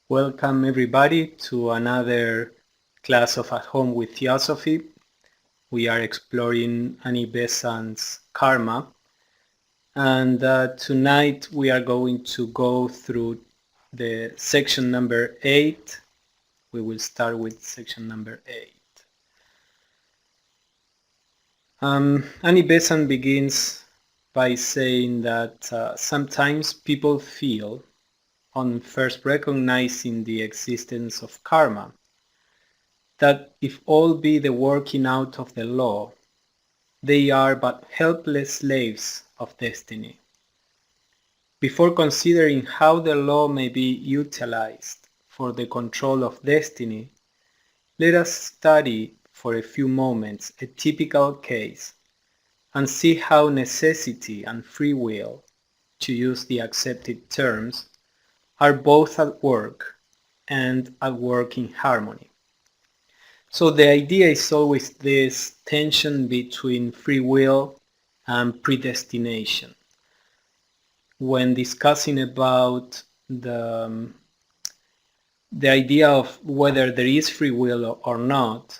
Welcome everybody to another class of At Home with Theosophy. We are exploring Annie Besant's Karma, and tonight we are going to go through the section number 8. We will start with section number 8. Annie Besant begins by saying that sometimes people feel, on first recognizing the existence of karma, that if all be the working out of the law, they are but helpless slaves of destiny. Before considering how the law may be utilized for the control of destiny, let us study for a few moments a typical case and see how necessity and free will, to use the accepted terms, are both at work and at work in harmony. So the idea is always this tension between free will and predestination. When discussing about the idea of whether there is free will or not,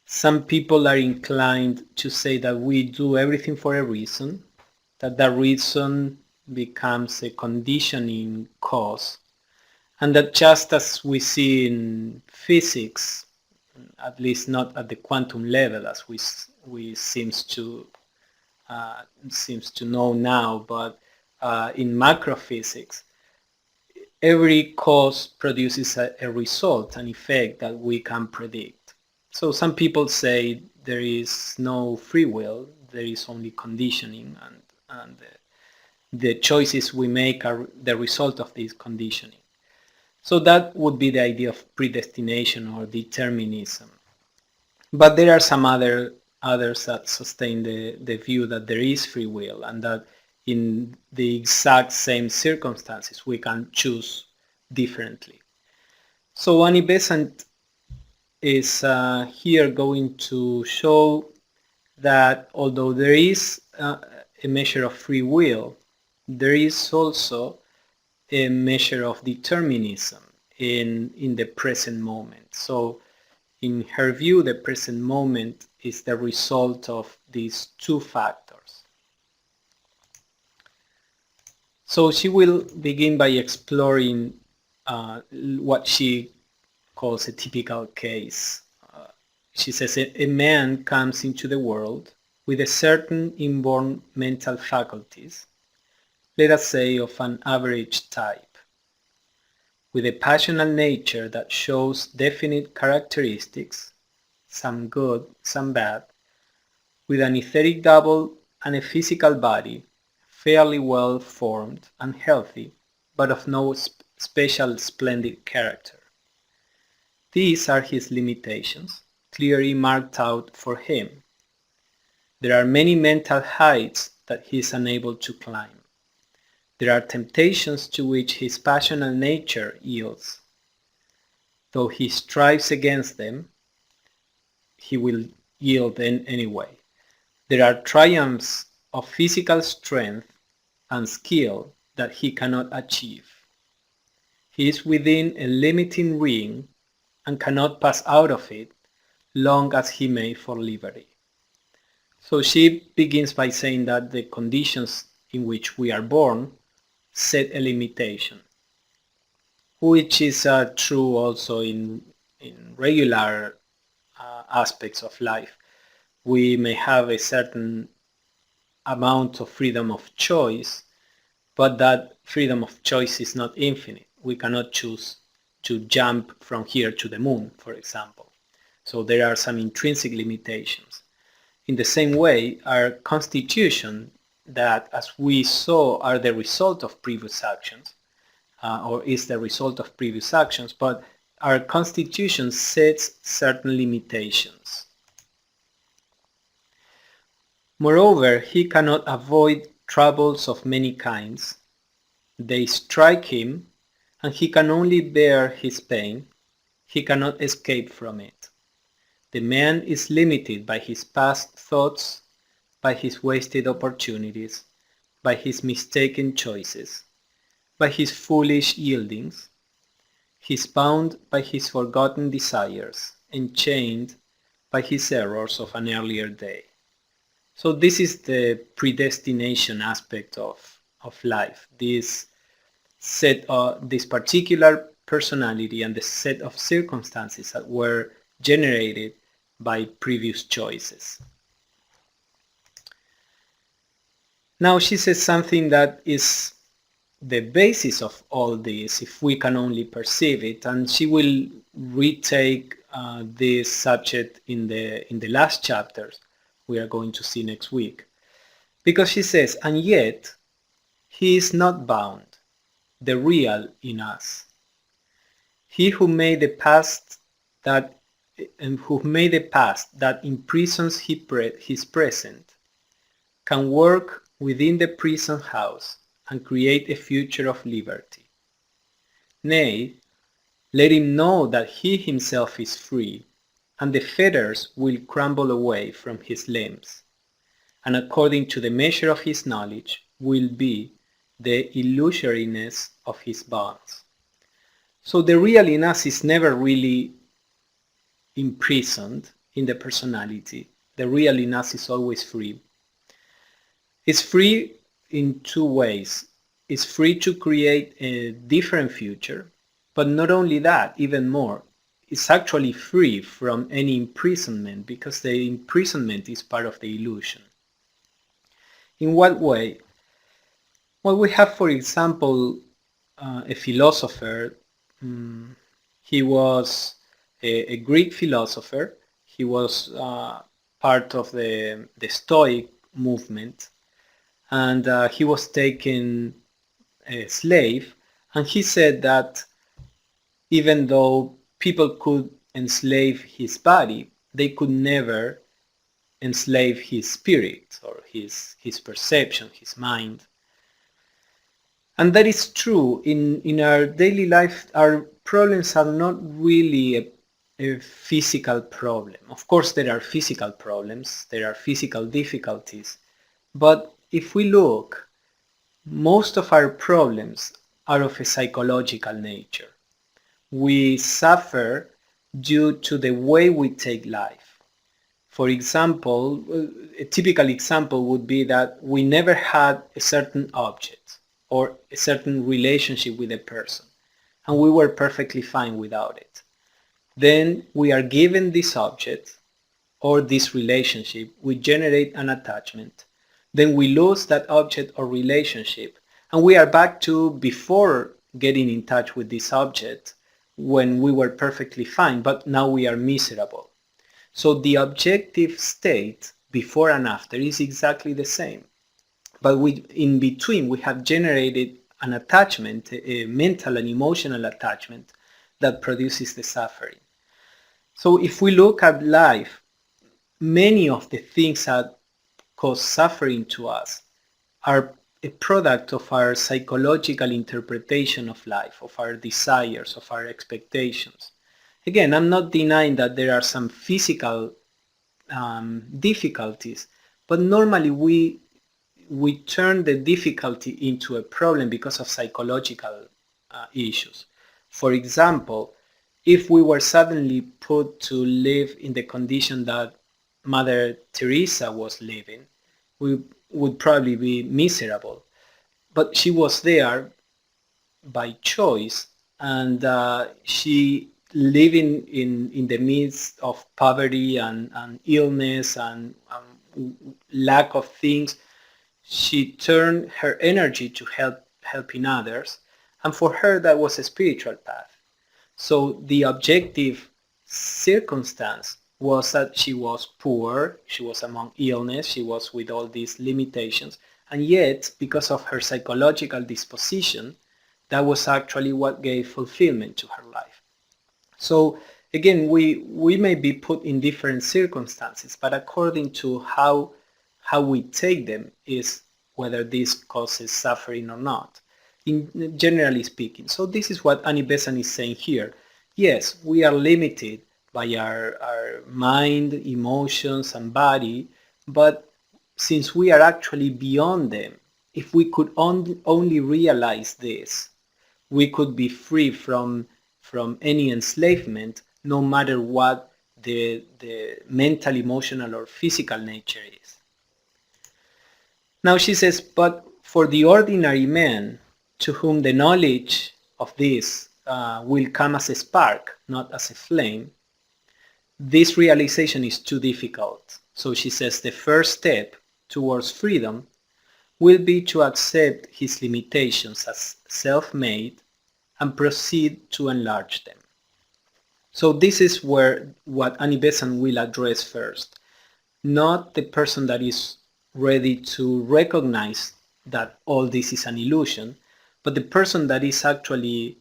some people are inclined to say that we do everything for a reason, that reason becomes a conditioning cause, and that just as we see in physics, at least not at the quantum level as we seems to know now, but in macrophysics, every cause produces a result, an effect that we can predict. So some people say there is no free will, there is only conditioning, and the choices we make are the result of this conditioning. So that would be the idea of predestination or determinism. But there are some others that sustain the view that there is free will and that in the exact same circumstances we can choose differently. So Annie Besant is here going to show that although there is a measure of free will, there is also a measure of determinism in the present moment. So in her view, the present moment is the result of these two factors. So she will begin by exploring what she calls a typical case. She says a man comes into the world with a certain inborn mental faculties, let us say of an average type, with a passional nature that shows definite characteristics, some good, some bad, with an etheric double and a physical body, fairly well formed and healthy, but of no special splendid character. These are his limitations, clearly marked out for him. There are many mental heights that he is unable to climb. There are temptations to which his passional nature yields. Though he strives against them, he will yield anyway. There are triumphs of physical strength and skill that he cannot achieve. He is within a limiting ring and cannot pass out of it long as he may for liberty. So she begins by saying that the conditions in which we are born set a limitation, which is true also in regular aspects of life. We may have a certain amount of freedom of choice, but that freedom of choice is not infinite. We cannot choose to jump from here to the moon, for example. So there are some intrinsic limitations. In the same way, our constitution, that as we saw are the result of previous actions, or is the result of previous actions, but our constitution sets certain limitations. Moreover, he cannot avoid troubles of many kinds. They strike him, and he can only bear his pain. He cannot escape from it. The man is limited by his past thoughts, by his wasted opportunities, by his mistaken choices, by his foolish yieldings. He's bound by his forgotten desires and chained by his errors of an earlier day. So this is the predestination aspect of life. This particular personality and the set of circumstances that were generated by previous choices. Now she says something that is the basis of all this, if we can only perceive it, and she will retake this subject in the last chapters we are going to see next week, because she says, and yet he is not bound, the real in us. He who made the past that imprisons his present can work within the prison house and create a future of liberty. Nay, let him know that he himself is free, and the fetters will crumble away from his limbs, and according to the measure of his knowledge will be the illusoriness of his bonds. So the real in us is never really imprisoned in the personality. The real in us is always free. It's free in two ways. It's free to create a different future, but not only that, even more, it's actually free from any imprisonment, because the imprisonment is part of the illusion. In what way? Well, we have, for example, a philosopher. He was a Greek philosopher. He was part of the Stoic movement, and he was taken a slave, and he said that even though people could enslave his body, they could never enslave his spirit or his perception, his mind. And that is true. In our daily life, our problems are not really a physical problem. Of course, there are physical problems, there are physical difficulties, but if we look, most of our problems are of a psychological nature. We suffer due to the way we take life. For example, a typical example would be that we never had a certain object or a certain relationship with a person, and we were perfectly fine without it. Then we are given this object or this relationship, we generate an attachment, then we lose that object or relationship, and we are back to before getting in touch with this object when we were perfectly fine, but now we are miserable. So the objective state before and after is exactly the same. But in between, we have generated an attachment, a mental and emotional attachment that produces the suffering. So if we look at life, many of the things that cause suffering to us are a product of our psychological interpretation of life, of our desires, of our expectations. Again, I'm not denying that there are some physical difficulties, but normally we turn the difficulty into a problem because of psychological issues. For example, if we were suddenly put to live in the condition that Mother Teresa was living, we would probably be miserable. But she was there by choice, and she living in the midst of poverty and illness and lack of things, she turned her energy to helping others, and for her that was a spiritual path. So the objective circumstance was that she was poor, she was among illness, she was with all these limitations, and yet because of her psychological disposition, that was actually what gave fulfillment to her life. So again, we may be put in different circumstances, but according to how we take them is whether this causes suffering or not, generally speaking. So this is what Annie Besant is saying here. Yes, we are limited by our mind, emotions, and body, but since we are actually beyond them, if we could only realize this, we could be free from from any enslavement, no matter what the mental, emotional, or physical nature is. Now she says, but for the ordinary man, to whom the knowledge of this will come as a spark, not as a flame, this realization is too difficult. So she says the first step towards freedom will be to accept his limitations as self-made and proceed to enlarge them. So this is where what Annie Besant will address first. Not the person that is ready to recognize that all this is an illusion, but the person that is actually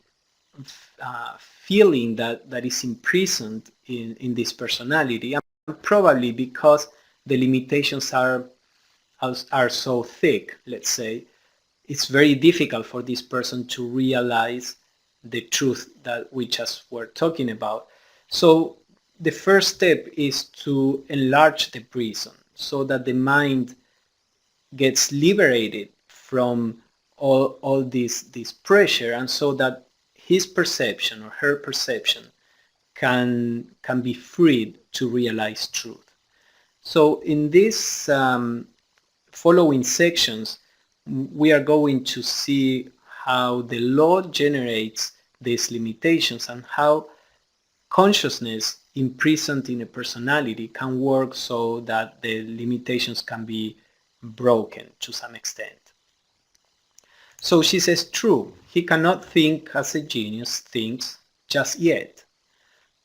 feeling that is imprisoned in this personality, and probably because the limitations are so thick, let's say, it's very difficult for this person to realize the truth that we just were talking about. So the first step is to enlarge the prison so that the mind gets liberated from all this pressure, and so that his perception or her perception can be freed to realize truth. So in this following sections, we are going to see how the law generates these limitations and how consciousness imprisoned in a personality can work so that the limitations can be broken to some extent. So she says, true, he cannot think as a genius thinks just yet,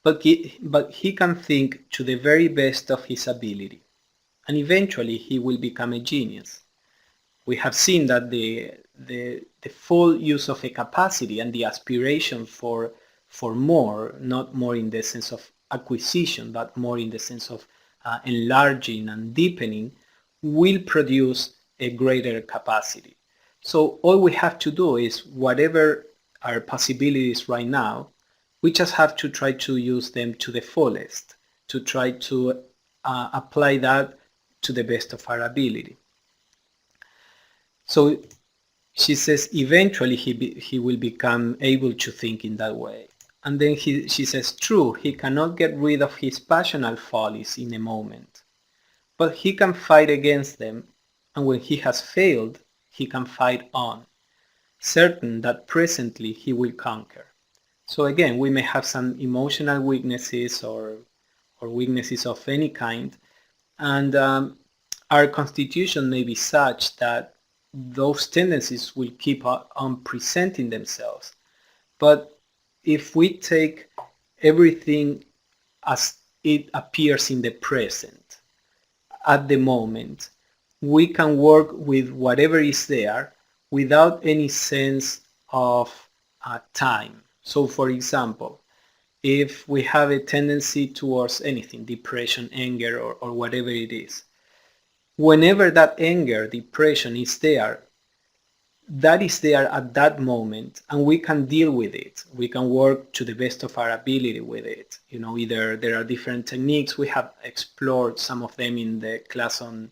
but he can think to the very best of his ability, and eventually he will become a genius. We have seen that the full use of a capacity and the aspiration for more, not more in the sense of acquisition, but more in the sense of enlarging and deepening, will produce a greater capacity. So all we have to do is, whatever our possibilities right now, we just have to try to use them to the fullest, to try to apply that to the best of our ability. So she says eventually he will become able to think in that way. And then she says, true, he cannot get rid of his passional follies in a moment, but he can fight against them, and when he has failed, he can fight on, certain that presently he will conquer. So again, we may have some emotional weaknesses or weaknesses of any kind, and our constitution may be such that those tendencies will keep on presenting themselves. But if we take everything as it appears in the present, at the moment, we can work with whatever is there without any sense of time. So for example, if we have a tendency towards anything, depression, anger, or whatever it is, whenever that anger, depression is there, that is there at that moment, and we can deal with it. We can work to the best of our ability with it. You know, either there are different techniques. We have explored some of them in the class on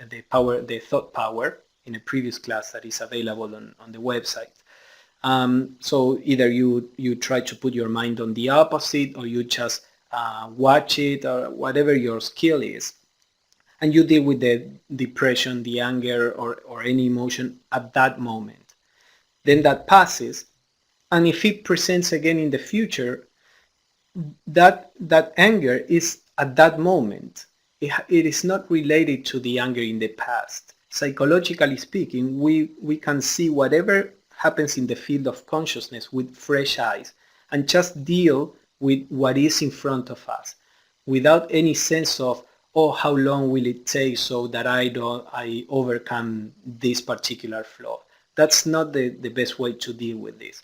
the thought power, in a previous class that is available on the website. So either you try to put your mind on the opposite, or you just watch it, or whatever your skill is, and you deal with the depression, the anger, or any emotion at that moment. Then that passes, and if it presents again in the future, that anger is at that moment. It is not related to the anger in the past. Psychologically speaking, we can see whatever happens in the field of consciousness with fresh eyes and just deal with what is in front of us without any sense of, oh, how long will it take so that I overcome this particular flaw. That's not the best way to deal with this.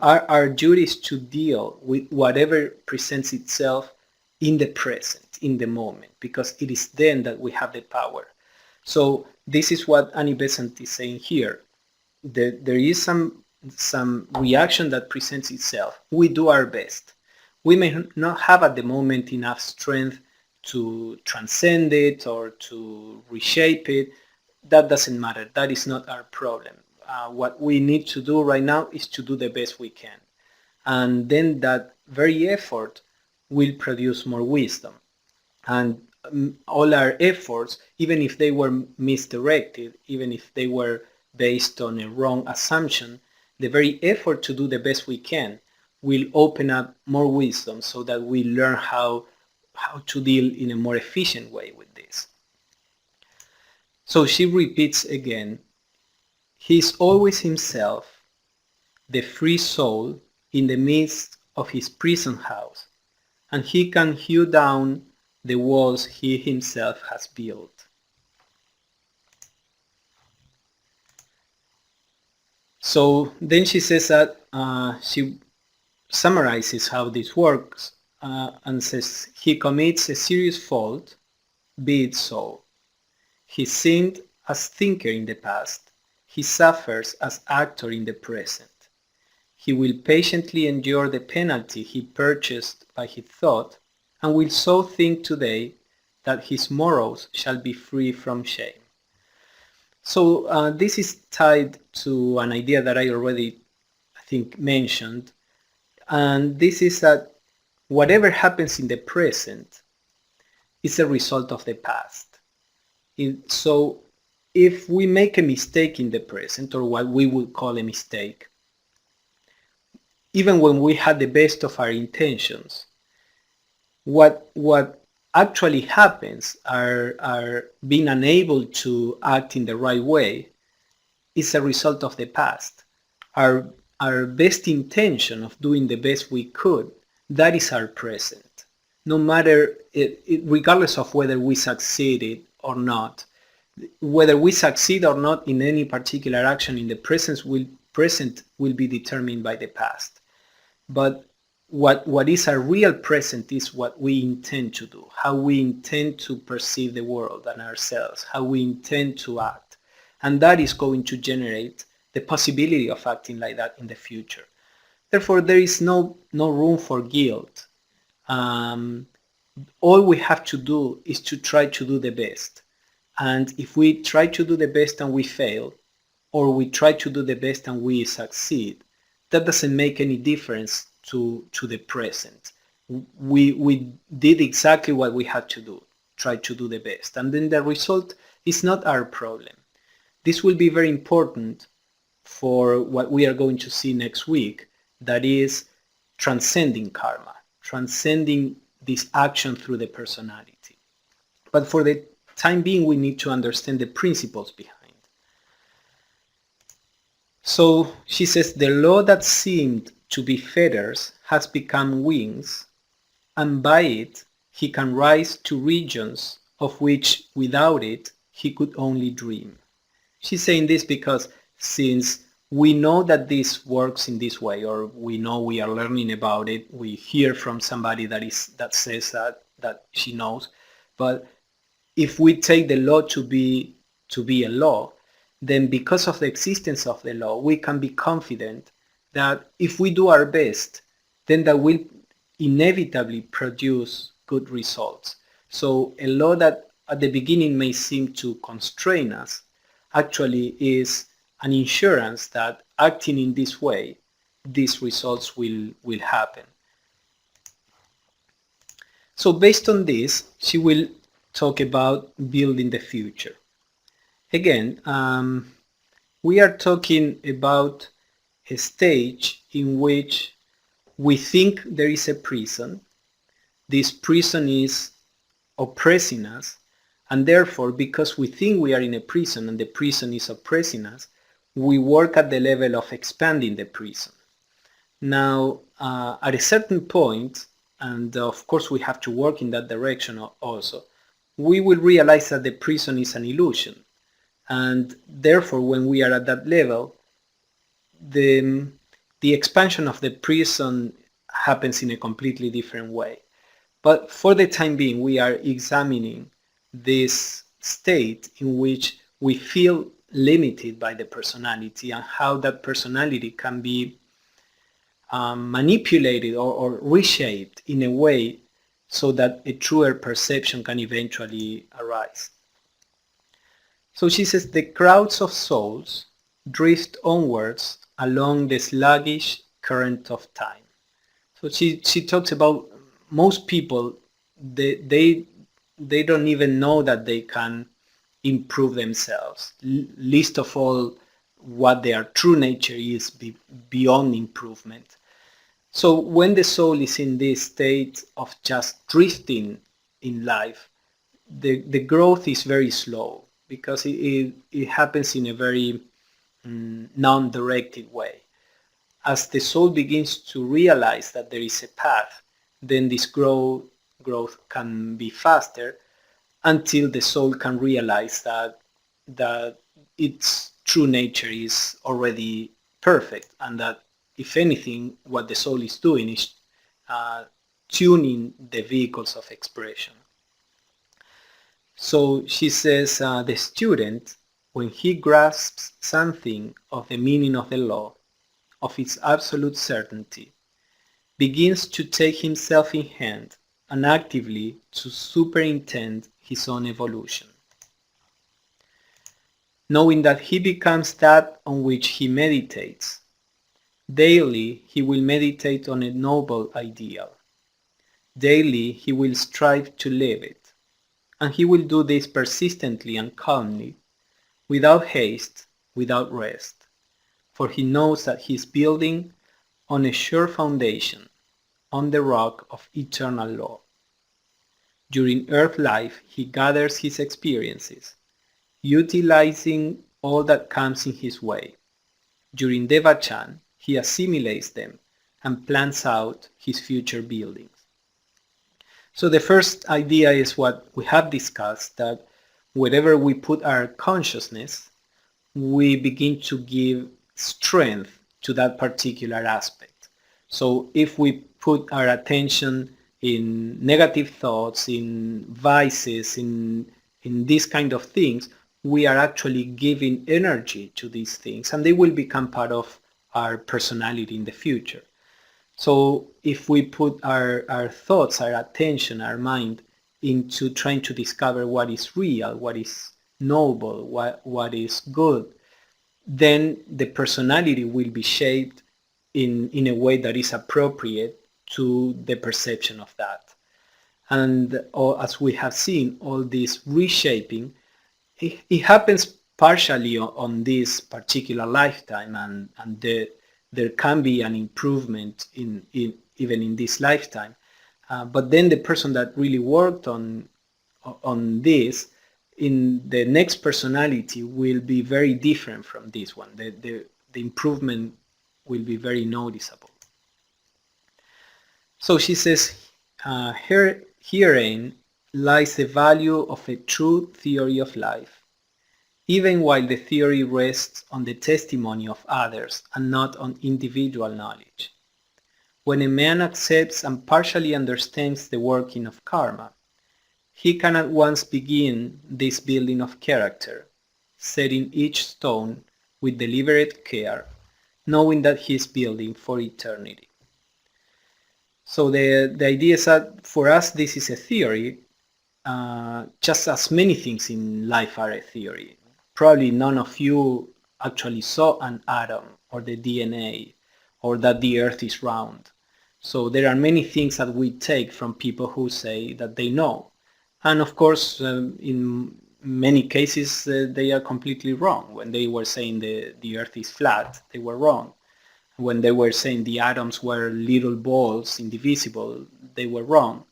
Our duty is to deal with whatever presents itself in the present, in the moment, because it is then that we have the power. So this is what Annie Besant is saying here. There is some reaction that presents itself. We do our best. We may not have at the moment enough strength to transcend it or to reshape it. That doesn't matter. That is not our problem. What we need to do right now is to do the best we can. and then that very effort will produce more wisdom. And all our efforts, even if they were misdirected, even if they were based on a wrong assumption, the very effort to do the best we can will open up more wisdom so that we learn how to deal in a more efficient way with this. So she repeats again, he is always himself, the free soul in the midst of his prison house, and he can hew down the walls he himself has built. So then she says that she summarizes how this works and says, he commits a serious fault, be it so. He sinned as thinker in the past. He suffers as actor in the present. He will patiently endure the penalty he purchased by his thought, and will so think today that his morrows shall be free from shame. So this is tied to an idea that I already, I think, mentioned, and this is that whatever happens in the present is a result of the past. So if we make a mistake in the present, or what we would call a mistake, even when we had the best of our intentions, what actually happens, are being unable to act in the right way, is a result of the past. Our best intention of doing the best we could, that is our present. No matter, regardless of whether we succeeded or not, whether we succeed or not in any particular action in the present will be determined by the past. But what is our real present is what we intend to do, how we intend to perceive the world and ourselves, how we intend to act. And that is going to generate the possibility of acting like that in the future. Therefore, there is no room for guilt. All we have to do is to try to do the best. And if we try to do the best and we fail, or we try to do the best and we succeed, that doesn't make any difference to the present. We did exactly what we had to do, try to do the best. And then the result is not our problem. This will be very important for what we are going to see next week, that is transcending karma, transcending this action through the personality. But for the time being, we need to understand the principles behind. So she says, the law that seemed to be feathers has become wings, and by it he can rise to regions of which without it he could only dream. She's saying this because since we know that this works in this way, or we know we are learning about it, we hear from somebody that says that she knows, but if we take the law to be a law, then because of the existence of the law, we can be confident that if we do our best, then that will inevitably produce good results. So a law that at the beginning may seem to constrain us actually is an insurance that acting in this way, these results will happen. So based on this, she will talk about building the future. Again, we are talking about a stage in which we think there is a prison. This prison is oppressing us, and therefore, because we think we are in a prison and the prison is oppressing us, we work at the level of expanding the prison. Now, at a certain point, and of course we have to work in that direction also, we will realize that the prison is an illusion. And therefore, when we are at that level, the expansion of the prison happens in a completely different way. But for the time being, we are examining this state in which we feel limited by the personality and how that personality can be manipulated or reshaped in a way so that a truer perception can eventually arise. So she says, the crowds of souls drift onwards along the sluggish current of time. So she talks about most people, they don't even know that they can improve themselves. Least of all, what their true nature is beyond improvement. So when the soul is in this state of just drifting in life, the growth is very slow because it happens in a very non-directed way. As the soul begins to realize that there is a path, then this growth can be faster until the soul can realize that its true nature is already perfect, and that if anything, what the soul is doing is uh, tuning the vehicles of expression. So she says the student, when he grasps something of the meaning of the law, of its absolute certainty, begins to take himself in hand and actively to superintend his own evolution. Knowing that he becomes that on which he meditates, daily he will meditate on a noble ideal. Daily he will strive to live it, and he will do this persistently and calmly, without haste, without rest, for he knows that he is building on a sure foundation, on the rock of eternal law. During earth life he gathers his experiences, utilizing all that comes in his way. During Devachan he assimilates them and plans out his future buildings. So the first idea is what we have discussed, that wherever we put our consciousness, we begin to give strength to that particular aspect. So if we put our attention in negative thoughts, in vices, in these kind of things, we are actually giving energy to these things, and they will become part of our personality in the future. So if we put our thoughts, our attention, our mind into trying to discover what is real, what is noble, what is good, then the personality will be shaped in a way that is appropriate to the perception of that. And as we have seen, all this reshaping, it happens partially on this particular lifetime, and there can be an improvement even in this lifetime. But then the person that really worked on this, in the next personality, will be very different from this one. The improvement will be very noticeable. So she says, herein lies the value of a true theory of life, even while the theory rests on the testimony of others and not on individual knowledge. When a man accepts and partially understands the working of karma, he can at once begin this building of character, setting each stone with deliberate care, knowing that he is building for eternity. So the idea is that for us this is a theory, just as many things in life are a theory. Probably none of you actually saw an atom or the DNA or that the earth is round. So there are many things that we take from people who say that they know. And of course, in many cases, they are completely wrong. When they were saying the earth is flat, they were wrong. When they were saying the atoms were little balls, indivisible, they were wrong.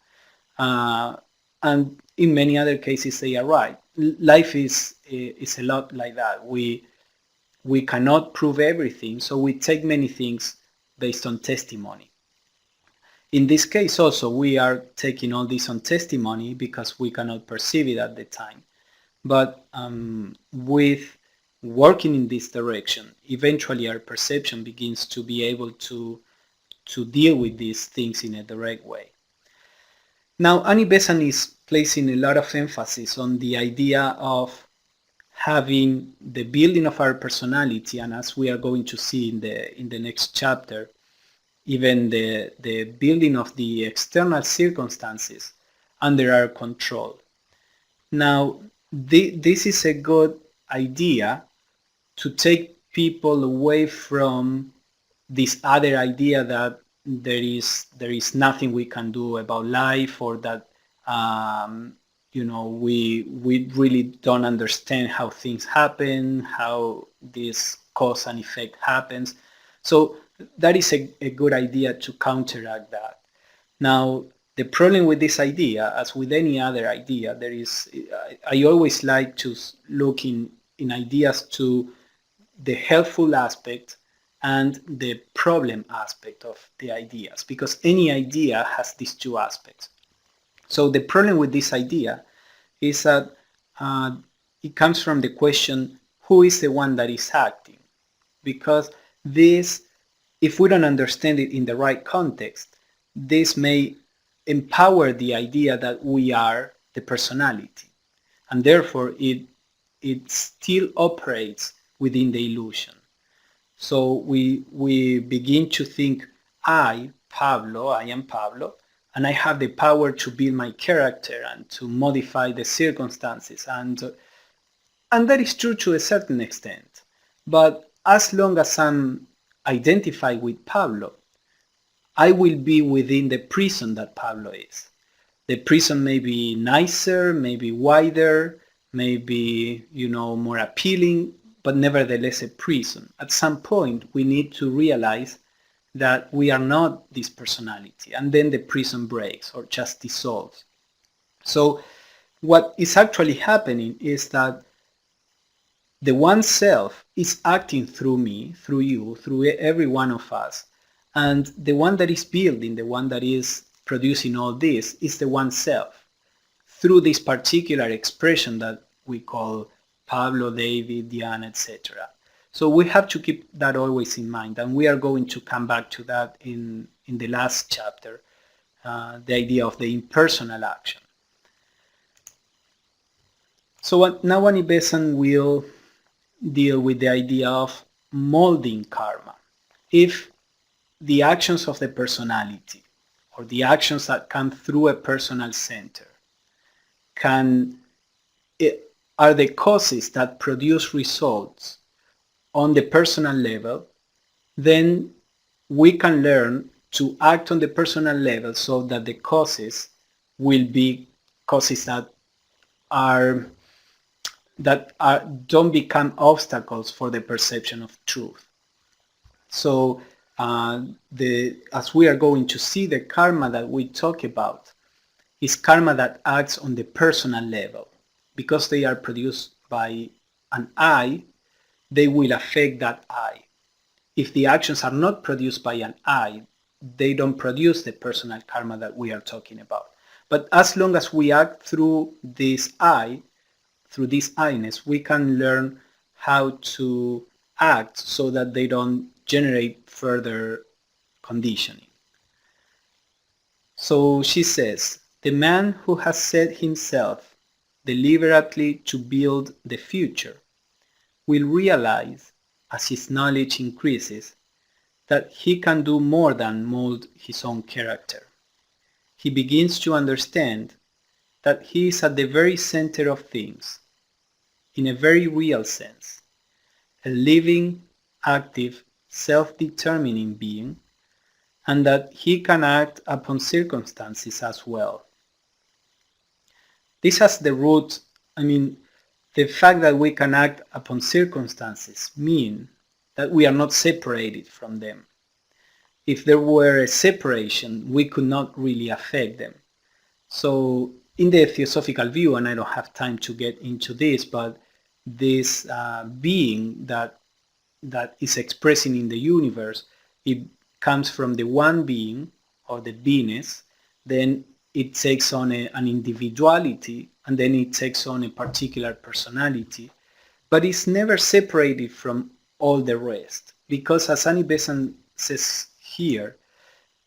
And in many other cases, they are right. Life is a lot like that. We cannot prove everything, so we take many things based on testimony. In this case also, we are taking all this on testimony because we cannot perceive it at the time. But with working in this direction, eventually our perception begins to be able to deal with these things in a direct way. Now, Annie Besant is placing a lot of emphasis on the idea of having the building of our personality, and as we are going to see in the next chapter, even the building of the external circumstances under our control. Now, this is a good idea to take people away from this other idea that there is nothing we can do about life, or that we really don't understand how things happen, how this cause and effect happens. So that is a good idea to counteract that. Now, the problem with this idea, as with any other idea, I always like to look in ideas to the helpful aspect and the problem aspect of the ideas, because any idea has these two aspects. So the problem with this idea is that it comes from the question, who is the one that is acting? Because this, if we don't understand it in the right context, this may empower the idea that we are the personality, and therefore it still operates within the illusion. So we begin to think, I am Pablo, and I have the power to build my character and to modify the circumstances, and that is true to a certain extent. But as long as I'm identified with Pablo, I will be within the prison that Pablo is. The prison may be nicer, maybe wider, maybe, more appealing, but nevertheless a prison. At some point, we need to realize that we are not this personality, and then the prison breaks or just dissolves. So what is actually happening is that the one self is acting through me, through you, through every one of us, and the one that is building, the one that is producing all this, is the one self through this particular expression that we call Pablo, David, Diana, etc. So we have to keep that always in mind, and we are going to come back to that in the last chapter, the idea of the impersonal action. So now Annie Besant will deal with the idea of molding karma. If the actions of the personality, or the actions that come through a personal center, are the causes that produce results on the personal level, then we can learn to act on the personal level so that the causes will be causes that don't become obstacles for the perception of truth. So as we are going to see, the karma that we talk about is karma that acts on the personal level. Because they are produced by an I, they will affect that I. If the actions are not produced by an I, they don't produce the personal karma that we are talking about. But as long as we act through this I, through this I-ness, we can learn how to act so that they don't generate further conditioning. So she says, the man who has set himself deliberately to build the future will realize, as his knowledge increases, that he can do more than mold his own character. He begins to understand that he is at the very center of things, in a very real sense, a living, active, self-determining being, and that he can act upon circumstances as well. This has the root, the fact that we can act upon circumstances mean that we are not separated from them. If there were a separation, we could not really affect them. So in the Theosophical view, and I don't have time to get into this, but this being that is expressing in the universe, it comes from the one being, or the beingness, then it takes on an individuality, and then it takes on a particular personality, but it's never separated from all the rest, because as Annie Besant says here,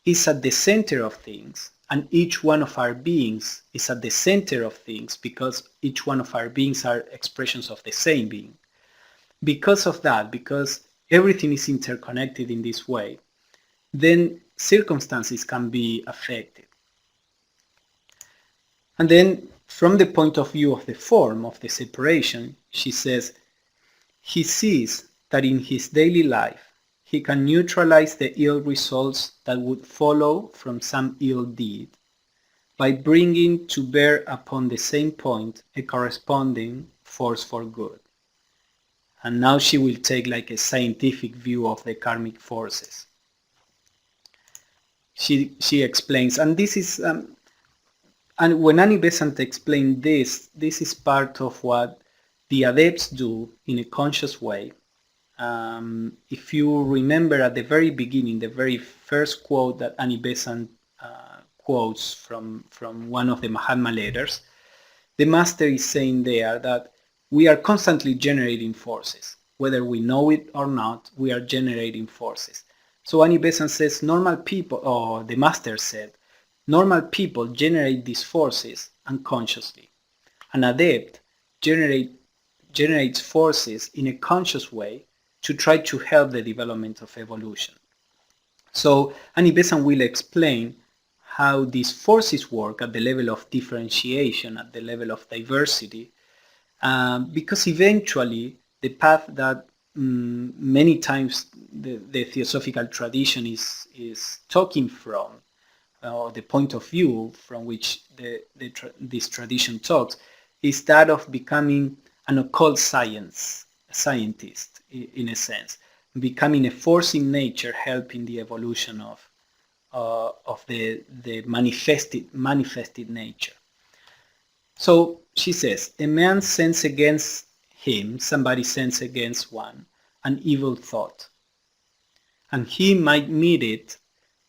it's at the center of things, and each one of our beings is at the center of things, because each one of our beings are expressions of the same being. Because of that, because everything is interconnected in this way, then circumstances can be affected. And then from the point of view of the form of the separation, she says, he sees that in his daily life, he can neutralize the ill results that would follow from some ill deed by bringing to bear upon the same point a corresponding force for good. And now she will take like a scientific view of the karmic forces. She explains, and this is, and when Annie Besant explained this is part of what the adepts do in a conscious way. If you remember at the very beginning, the very first quote that Annie Besant quotes from one of the Mahatma letters, the master is saying there that we are constantly generating forces. Whether we know it or not, we are generating forces. So Annie Besant says normal people, or the master said, normal people generate these forces unconsciously. An adept generates forces in a conscious way to try to help the development of evolution. So Annie Besant will explain how these forces work at the level of differentiation, at the level of diversity, because eventually the path that many times the Theosophical tradition is talking from, or the point of view from which this tradition talks, is that of becoming an occult scientist, in a sense, becoming a force in nature helping the evolution of the manifested nature. So she says, a man sends against him, somebody sends against one, an evil thought, and he might meet it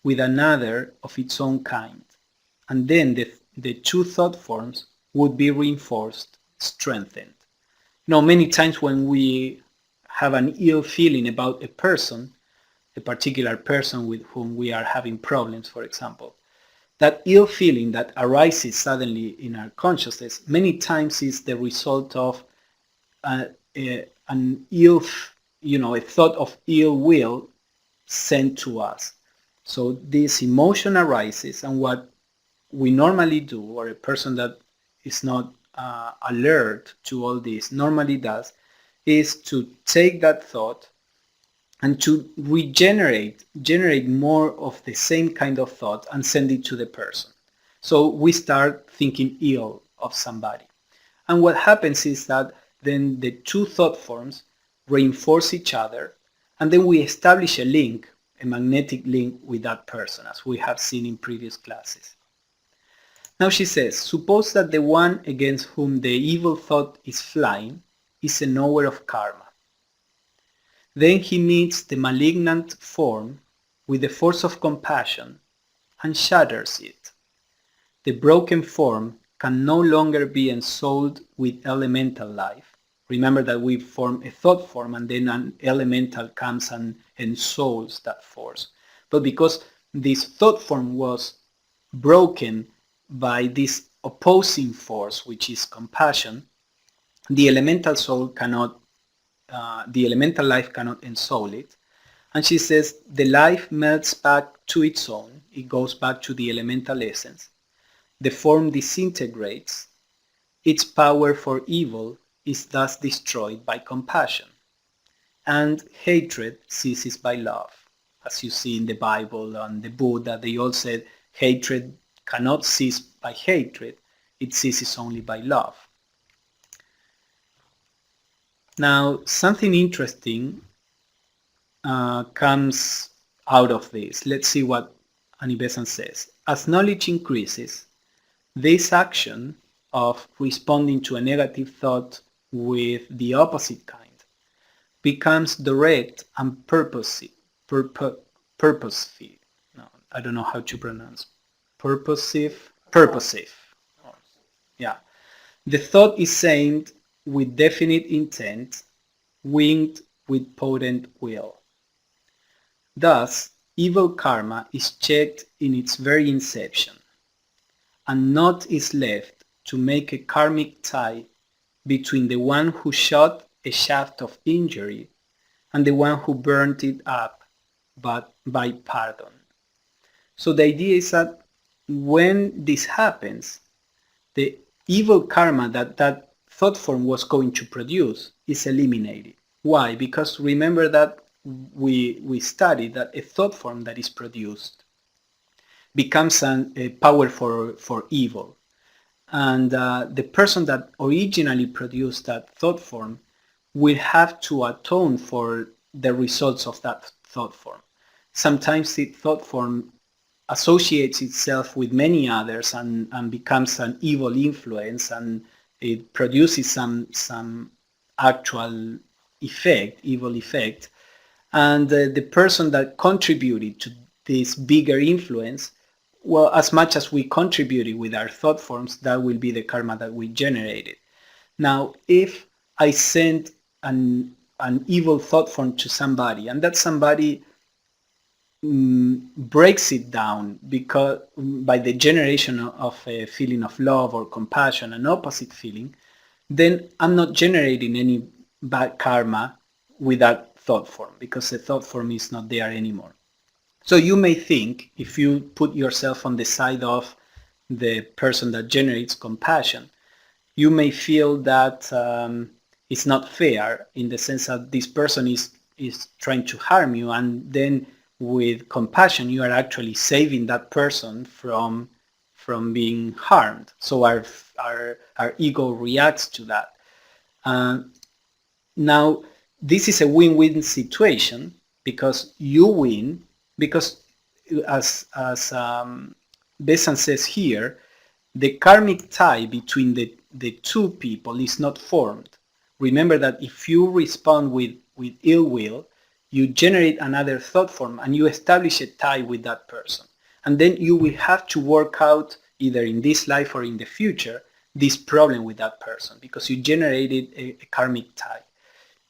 with another of its own kind, and then the two thought forms would be reinforced, strengthened. Many times when we have an ill feeling about a person, a particular person with whom we are having problems, for example, that ill feeling that arises suddenly in our consciousness many times is the result of a thought of ill will sent to us. So this emotion arises, and what we normally do, or a person that is not alert to all this normally does, is to take that thought and to generate more of the same kind of thought and send it to the person. So we start thinking ill of somebody. And what happens is that then the two thought forms reinforce each other, and then we establish a link, a magnetic link with that person, as we have seen in previous classes. Now she says, suppose that the one against whom the evil thought is flying is a knower of karma. Then he meets the malignant form with the force of compassion and shatters it. The broken form can no longer be ensouled with elemental life. Remember that we form a thought form and then an elemental comes and ensouls that force. But because this thought form was broken by this opposing force, which is compassion, the elemental soul cannot the elemental life cannot ensoul it. And she says the life melts back to its own. It goes back to the elemental essence. The form disintegrates. Its power for evil is thus destroyed by compassion. And hatred ceases by love. As you see in the Bible and the Buddha, they all said hatred cannot cease by hatred. It ceases only by love. Now, something interesting comes out of this. Let's see what Annie Besant says. As knowledge increases, this action of responding to a negative thought with the opposite kind becomes direct and purposive. No, I don't know how to pronounce. Purposive. Yeah. The thought is aimed with definite intent, winged with potent will. Thus, evil karma is checked in its very inception, and naught is left to make a karmic tie between the one who shot a shaft of injury and the one who burned it up but by pardon. So the idea is that when this happens, the evil karma that thought form was going to produce is eliminated. Why? Because remember that we study that a thought form that is produced becomes a power for evil. And the person that originally produced that thought form will have to atone for the results of that thought form. Sometimes the thought form associates itself with many others and becomes an evil influence, and it produces some actual effect, evil effect. And the person that contributed to this bigger influence, well, as much as we contributed with our thought forms, that will be the karma that we generated. Now, if I send an evil thought form to somebody, and that somebody breaks it down because by the generation of a feeling of love or compassion, an opposite feeling, then I'm not generating any bad karma with that thought form, because the thought form is not there anymore. So you may think, if you put yourself on the side of the person that generates compassion, you may feel that it's not fair, in the sense that this person is trying to harm you, and then with compassion you are actually saving that person from being harmed. So our ego reacts to that. Now, this is a win-win situation, because you win, because as Besant says here, the karmic tie between the two people is not formed. Remember that if you respond with ill will, you generate another thought form and you establish a tie with that person. And then you will have to work out, either in this life or in the future, this problem with that person, because you generated a karmic tie.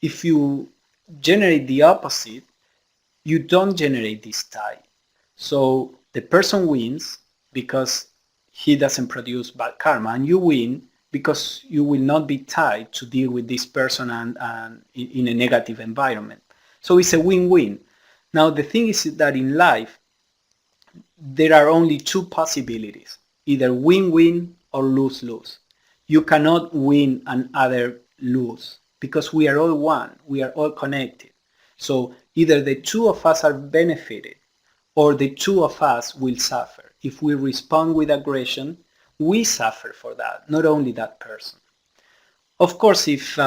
If you generate the opposite, you don't generate this tie. So the person wins because he doesn't produce bad karma, and you win because you will not be tied to deal with this person and in a negative environment. So it's a win-win. Now the thing is that in life there are only two possibilities, either win-win or lose-lose. You cannot win and other lose, because we are all one, we are all connected. So either the two of us are benefited or the two of us will suffer. If we respond with aggression, we suffer for that, not only that person. Of course, if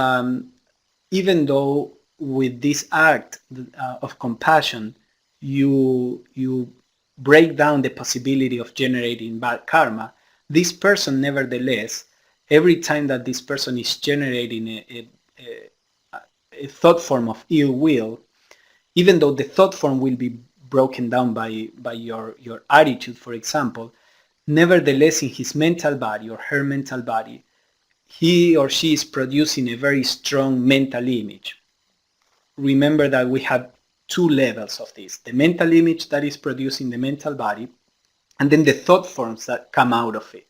even though with this act of compassion, you break down the possibility of generating bad karma, this person, nevertheless, every time that this person is generating a thought form of ill will, even though the thought form will be broken down by your attitude, for example, nevertheless in his mental body or her mental body, he or she is producing a very strong mental image. Remember that we have two levels of this: the mental image that is produced in the mental body, and then the thought forms that come out of it.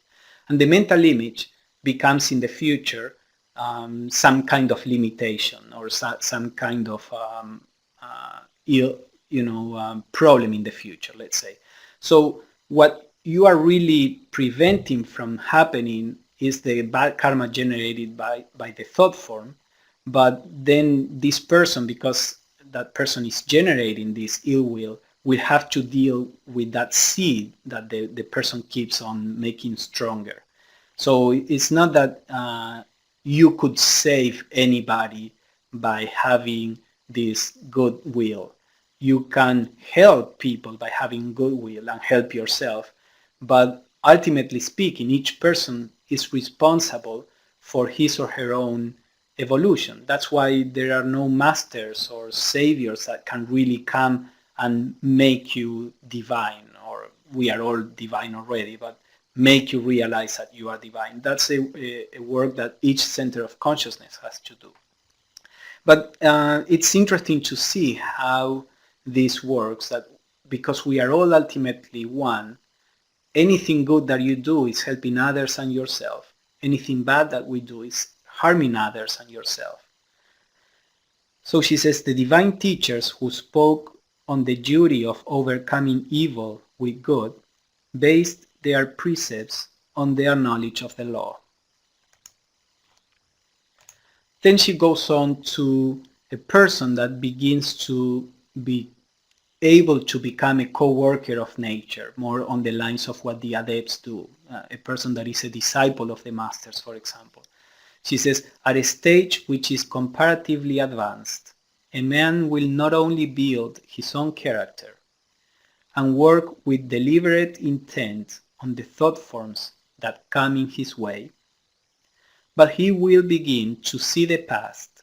And the mental image becomes in the future some kind of limitation, or some kind of problem in the future, let's say. So what you are really preventing from happening is the bad karma generated by the thought form. But then this person, because that person is generating this ill will have to deal with that seed that the person keeps on making stronger. So it's not that you could save anybody by having this goodwill. You can help people by having goodwill and help yourself, but ultimately speaking, each person is responsible for his or her own evolution. That's why there are no masters or saviors that can really come and make you divine, or we are all divine already, but make you realize that you are divine. That's a work that each center of consciousness has to do. But it's interesting to see how this works, that because we are all ultimately one, anything good that you do is helping others and yourself. Anything bad that we do is harming others and yourself. So she says, the divine teachers who spoke on the duty of overcoming evil with good based their precepts on their knowledge of the law. Then she goes on to A person that begins to be able to become a co-worker of nature, more on the lines of what the adepts do, a person that is a disciple of the masters, for example. She says, at a stage which is comparatively advanced, a man will not only build his own character and work with deliberate intent on the thought forms that come in his way, but he will begin to see the past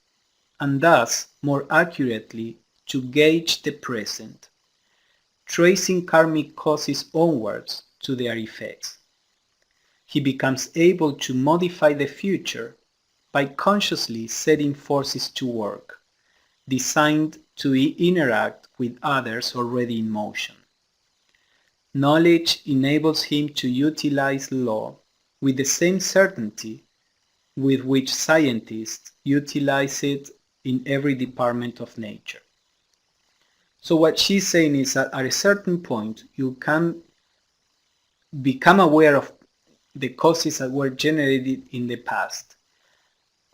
and thus more accurately to gauge the present, tracing karmic causes onwards to their effects. He becomes able to modify the future by consciously setting forces to work, designed to interact with others already in motion. Knowledge enables him to utilize law with the same certainty with which scientists utilize it in every department of nature. So what she's saying is that at a certain point you can become aware of the causes that were generated in the past,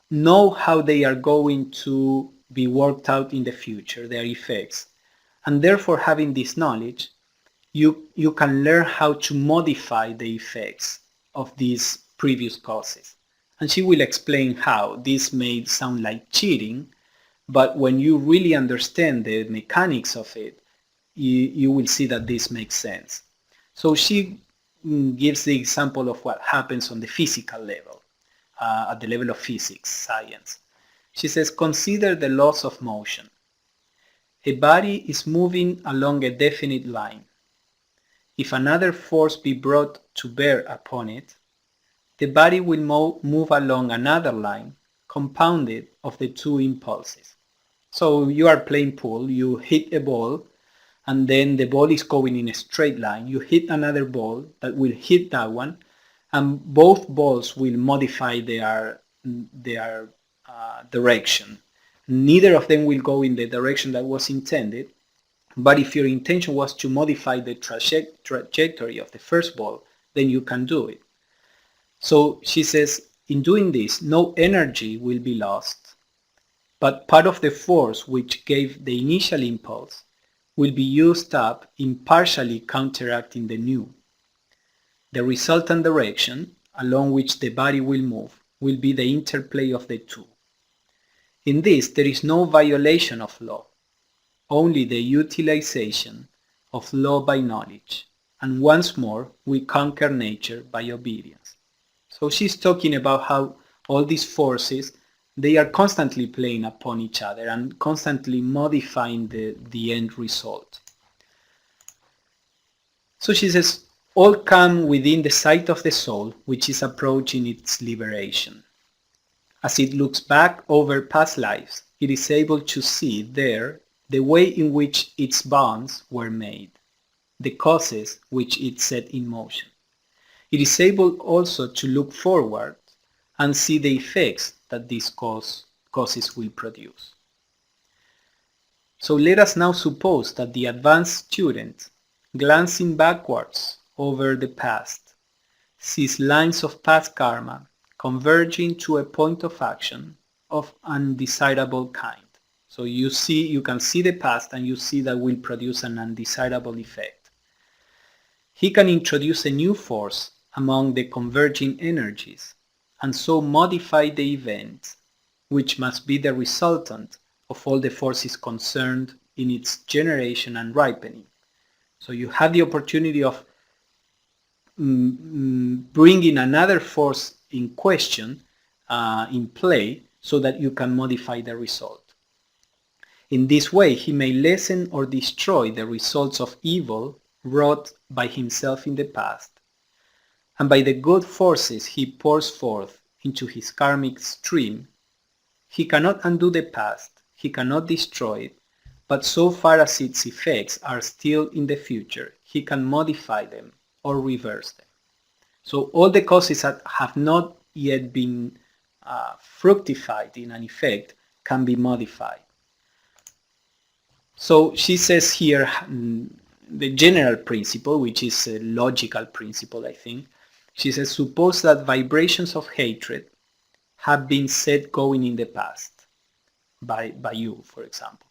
know how they are going to be worked out in the future, their effects, and therefore having this knowledge, you can learn how to modify the effects of these previous causes. And she will explain how. This may sound like cheating, but when you really understand the mechanics of it, you will see that this makes sense. So she gives the example of what happens on the physical level, at the level of physics, science. She says, consider the laws of motion. A body is moving along a definite line. If another force be brought to bear upon it, the body will move along another line, compounded of the two impulses. So you are playing pool, you hit a ball, and then the ball is going in a straight line. You hit another ball that will hit that one, and both balls will modify their direction. Neither of them will go in the direction that was intended, but if your intention was to modify the trajectory of the first ball, then you can do it. So she says, in doing this, no energy will be lost, but part of the force which gave the initial impulse will be used up in partially counteracting the new. The resultant direction, along which the body will move, will be the interplay of the two. In this, there is no violation of law, only the utilization of law by knowledge, and once more we conquer nature by obedience. So she's talking about how all these forces, they are constantly playing upon each other and constantly modifying the end result. So she says, all come within the sight of the soul, which is approaching its liberation. As it looks back over past lives, it is able to see there the way in which its bonds were made, the causes which it set in motion. It is able also to look forward and see the effects that these causes will produce. So let us now suppose that the advanced student, glancing backwards over the past, sees lines of past karma converging to a point of action of undesirable kind. So you can see the past and you see that will produce an undesirable effect. He can introduce a new force among the converging energies and so modify the event, which must be the resultant of all the forces concerned in its generation and ripening. So you have the opportunity of bringing another force in question, in play, so that you can modify the result. In this way, he may lessen or destroy the results of evil wrought by himself in the past, and by the good forces he pours forth into his karmic stream. He cannot undo the past, he cannot destroy it, but so far as its effects are still in the future, he can modify them or reverse them. So all the causes that have not yet been fructified in an effect can be modified. So she says here the general principle, which is a logical principle, I think. She says, suppose that vibrations of hatred have been set going in the past. by you, for example.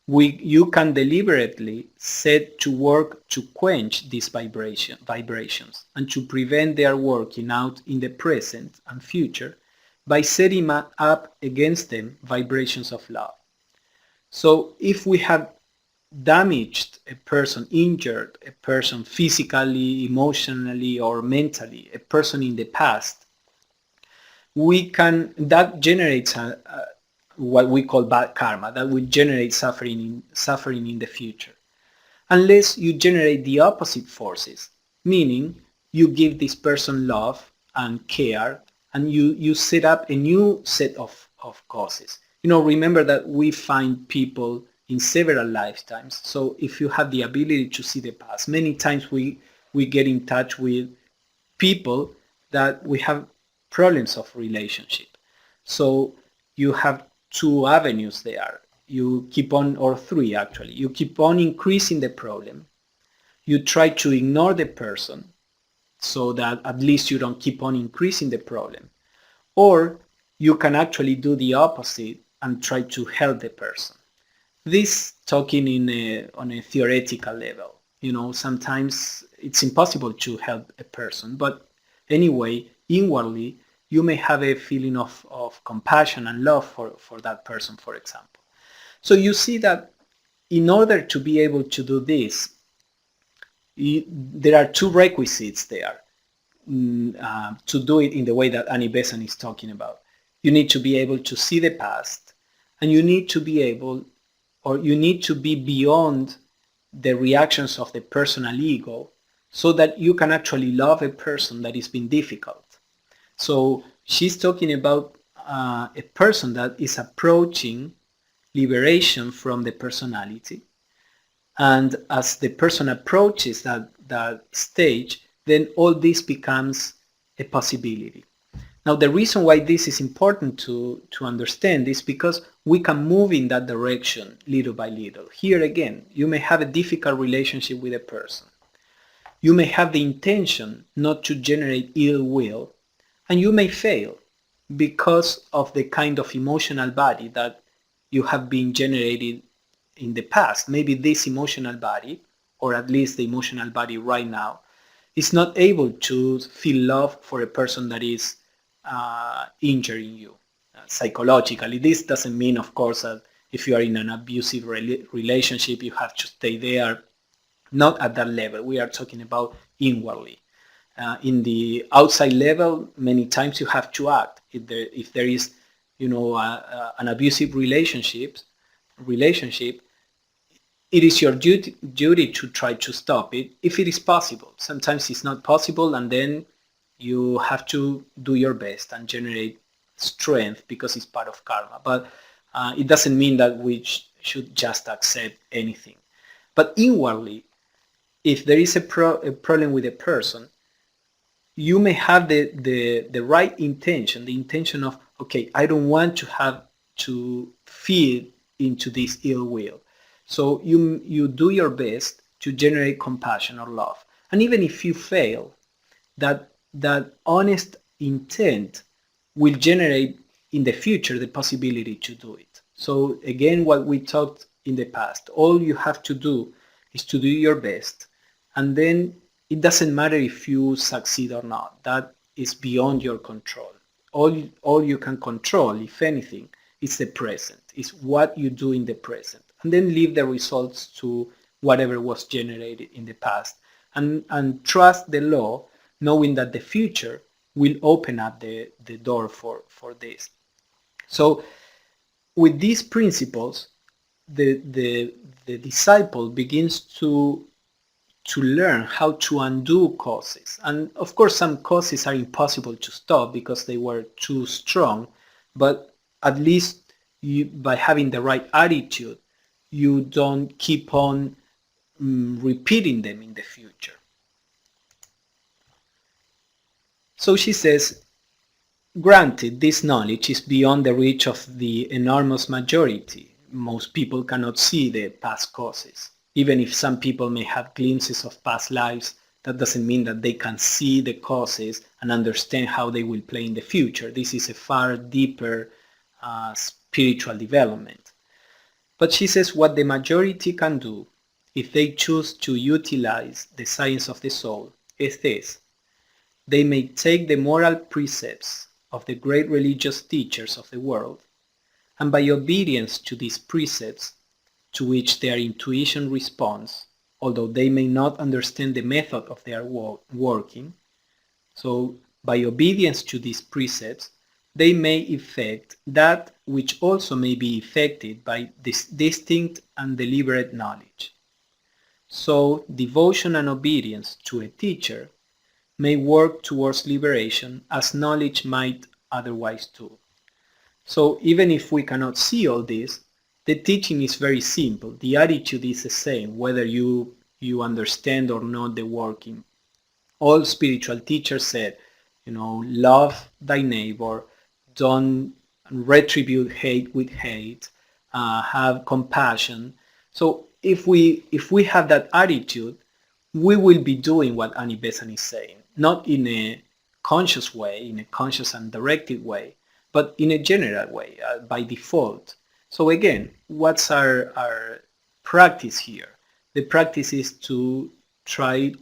You can deliberately set to work to quench these vibrations and to prevent their working out in the present and future by setting up against them vibrations of love. So if we have damaged a person, injured a person physically, emotionally, or mentally, a person in the past, that generates what we call bad karma, that will generate suffering in the future. Unless you generate the opposite forces, meaning you give this person love and care, and you set up a new set of causes. Remember that we find people in several lifetimes. So if you have the ability to see the past, many times we get in touch with people that we have problems of relationship. So you have two avenues there. You keep on, or three actually. You keep on increasing the problem. You try to ignore the person so that at least you don't keep on increasing the problem. Or you can actually do the opposite and try to help the person. This talking on a theoretical level. Sometimes it's impossible to help a person, but anyway, inwardly, you may have a feeling of compassion and love for that person, for example. So you see that in order to be able to do this, there are two requisites there to do it in the way that Annie Besant is talking about. You need to be able to see the past, and you need to be able, or you need to be beyond the reactions of the personal ego so that you can actually love a person that has been difficult. So she's talking about a person that is approaching liberation from the personality. And as the person approaches that stage, then all this becomes a possibility. Now, the reason why this is important to understand is because we can move in that direction little by little. Here again, you may have a difficult relationship with a person. You may have the intention not to generate ill will, and you may fail because of the kind of emotional body that you have been generated in the past. Maybe this emotional body, or at least the emotional body right now, is not able to feel love for a person that is injuring you psychologically. This doesn't mean, of course, that if you are in an abusive relationship, you have to stay there. Not at that level. We are talking about inwardly. In the outside level, many times you have to act. If there is, an abusive relationship, it is your duty to try to stop it if it is possible. Sometimes it's not possible, and then you have to do your best and generate strength because it's part of karma. But it doesn't mean that we should just accept anything. But inwardly, if there is a problem with a person, you may have the right intention, the intention of, okay, I don't want to have to feed into this ill will. So you do your best to generate compassion or love. And even if you fail, that honest intent will generate in the future the possibility to do it. So again, what we talked in the past, all you have to do is to do your best, and then it doesn't matter if you succeed or not. That is beyond your control. All you can control, if anything, is the present, is what you do in the present, and then leave the results to whatever was generated in the past, and trust the law, knowing that the future will open up the door for this. So with these principles, the disciple begins to learn how to undo causes. And of course, some causes are impossible to stop because they were too strong, but at least by having the right attitude, you don't keep on repeating them in the future. So she says, granted, this knowledge is beyond the reach of the enormous majority. Most people cannot see the past causes. Even if some people may have glimpses of past lives, that doesn't mean that they can see the causes and understand how they will play in the future. This is a far deeper spiritual development. But she says what the majority can do if they choose to utilize the science of the soul is this. They may take the moral precepts of the great religious teachers of the world, and by obedience to these precepts, to which their intuition responds, although they may not understand the method of their working, so by obedience to these precepts, they may effect that which also may be effected by this distinct and deliberate knowledge. So devotion and obedience to a teacher may work towards liberation as knowledge might otherwise do. So even if we cannot see all this, the teaching is very simple. The attitude is the same, whether you understand or not the working. All spiritual teachers said, love thy neighbor, don't retribute hate with hate, have compassion. So if we have that attitude, we will be doing what Annie Besant is saying, not in a conscious way, in a conscious and directed way, but in a general way, by default. So again, what's our practice here? The practice is to try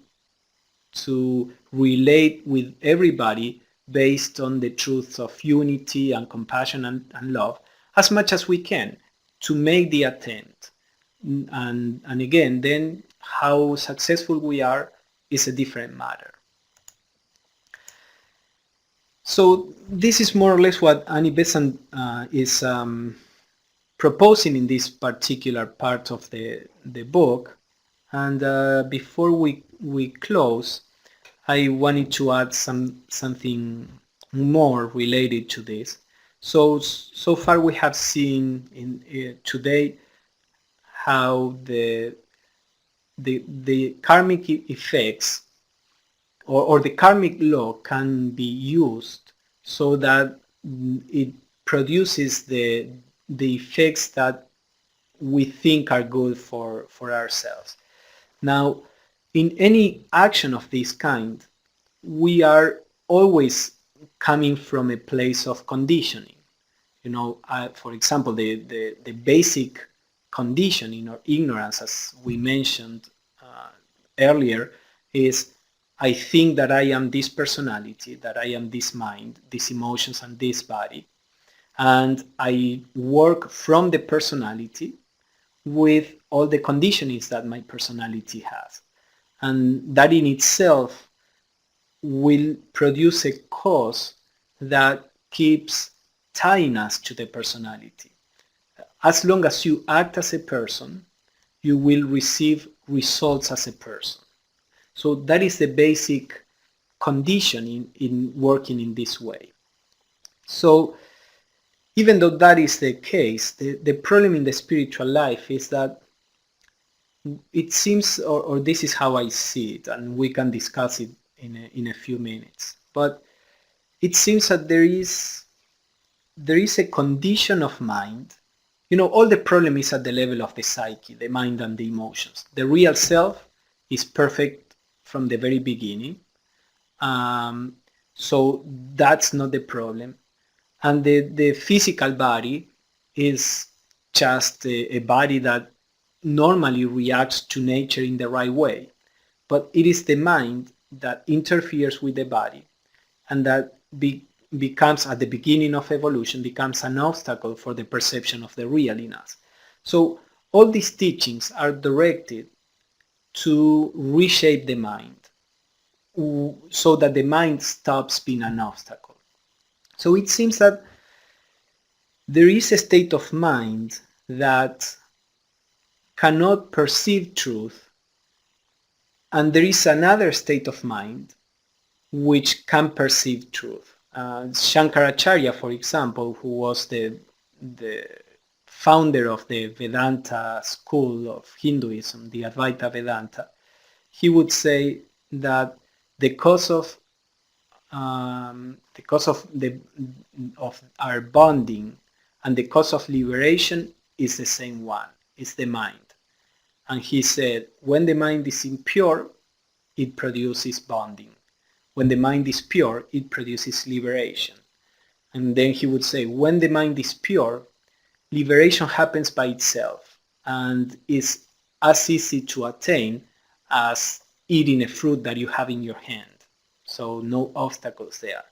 to relate with everybody based on the truths of unity and compassion and love as much as we can, to make the attempt. And again, then how successful we are is a different matter. So this is more or less what Annie Besant is proposing in this particular part of the book. And before we close, I wanted to add something more related to this. So far we have seen today how the karmic effects or the karmic law can be used so that it produces the effects that we think are good for ourselves. Now, in any action of this kind, we are always coming from a place of conditioning. For example, the basic conditioning or ignorance, as we mentioned earlier, is I think that I am this personality, that I am this mind, these emotions, and this body. And I work from the personality with all the conditionings that my personality has. And that in itself will produce a cause that keeps tying us to the personality. As long as you act as a person, you will receive results as a person. So that is the basic condition in working in this way. So even though that is the case, the problem in the spiritual life is that it seems, or this is how I see it, and we can discuss it in a few minutes, but it seems that there is a condition of mind. All the problem is at the level of the psyche, the mind and the emotions. The real self is perfect from the very beginning, so that's not the problem. And the physical body is just a body that normally reacts to nature in the right way. But it is the mind that interferes with the body, and that becomes, at the beginning of evolution, becomes an obstacle for the perception of the real in us. So all these teachings are directed to reshape the mind so that the mind stops being an obstacle. So it seems that there is a state of mind that cannot perceive truth, and there is another state of mind which can perceive truth. Shankaracharya, for example, who was the founder of the Vedanta school of Hinduism, the Advaita Vedanta, he would say that the cause of our bonding and the cause of liberation is the same one, it's the mind. And he said, when the mind is impure, it produces bonding. When the mind is pure, it produces liberation. And then he would say, when the mind is pure, liberation happens by itself and is as easy to attain as eating a fruit that you have in your hand. So no obstacles there.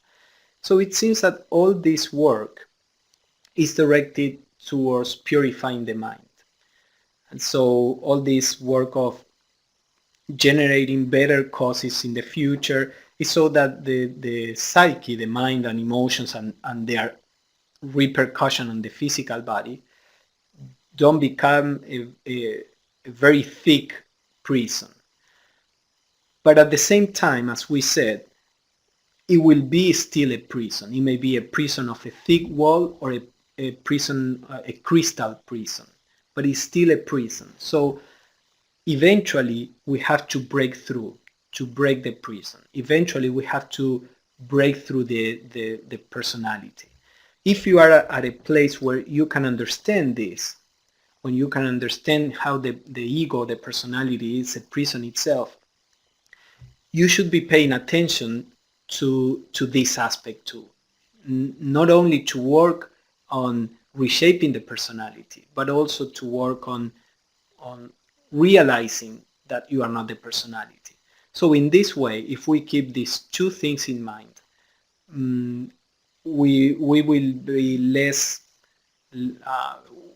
So it seems that all this work is directed towards purifying the mind. And so all this work of generating better causes in the future is so that the psyche, the mind and emotions and their repercussion on the physical body don't become a very thick prison. But at the same time, as we said, it will be still a prison. It may be a prison of a thick wall or a prison, a crystal prison, but it's still a prison. So eventually we have to break through, to break the prison. Eventually we have to break through the personality. If you are at a place where you can understand this, when you can understand how the ego, the personality is a prison itself, you should be paying attention to this aspect too. Not only to work on reshaping the personality, but also to work on realizing that you are not the personality. So in this way, if we keep these two things in mind, we will be less,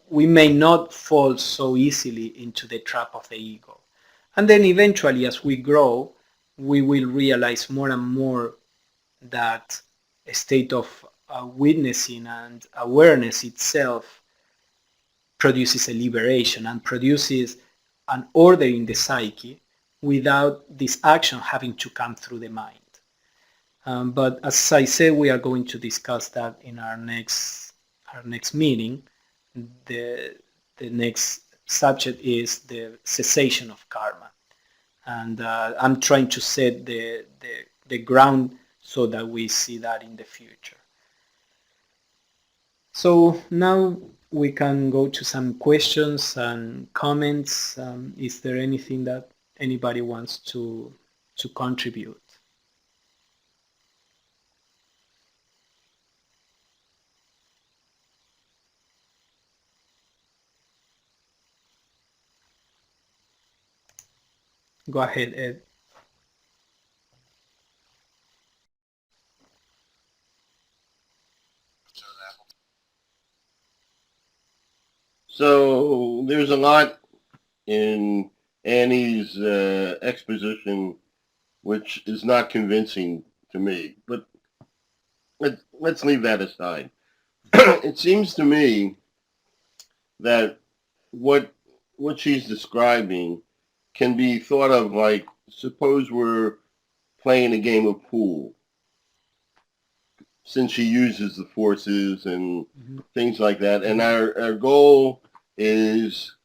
we may not fall so easily into the trap of the ego. And then eventually, as we grow, we will realize more and more that a state of witnessing and awareness itself produces a liberation and produces an order in the psyche without this action having to come through the mind. But as I said, we are going to discuss that in our next meeting. The next subject is the cessation of karma, and I'm trying to set the ground so that we see that in the future. So now we can go to some questions and comments. Is there anything that anybody wants to contribute? Go ahead, Ed. So there's a lot in Annie's exposition which is not convincing to me, but let's leave that aside. It seems to me that what she's describing can be thought of like, suppose we're playing a game of pool, since she uses the forces and things like that, and our goal is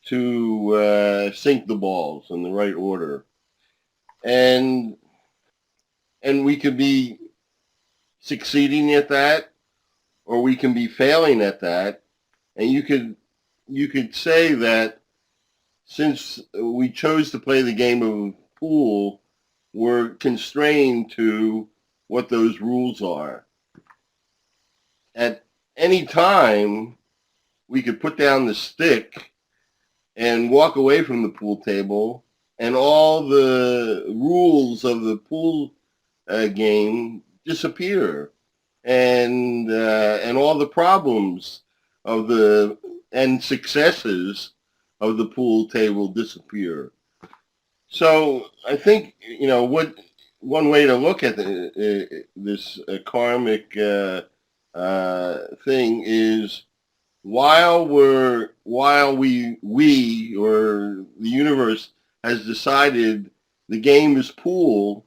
to sink the balls in the right order, and we could be succeeding at that, or we can be failing at that, and you could say that since we chose to play the game of pool, we're constrained to what those rules are. At any time, we could put down the stick and walk away from the pool table, and all the rules of the pool game disappear, and all the problems of the and successes of the pool table disappear. So I think what one way to look at this karmic thing is, while we or the universe has decided the game is pool,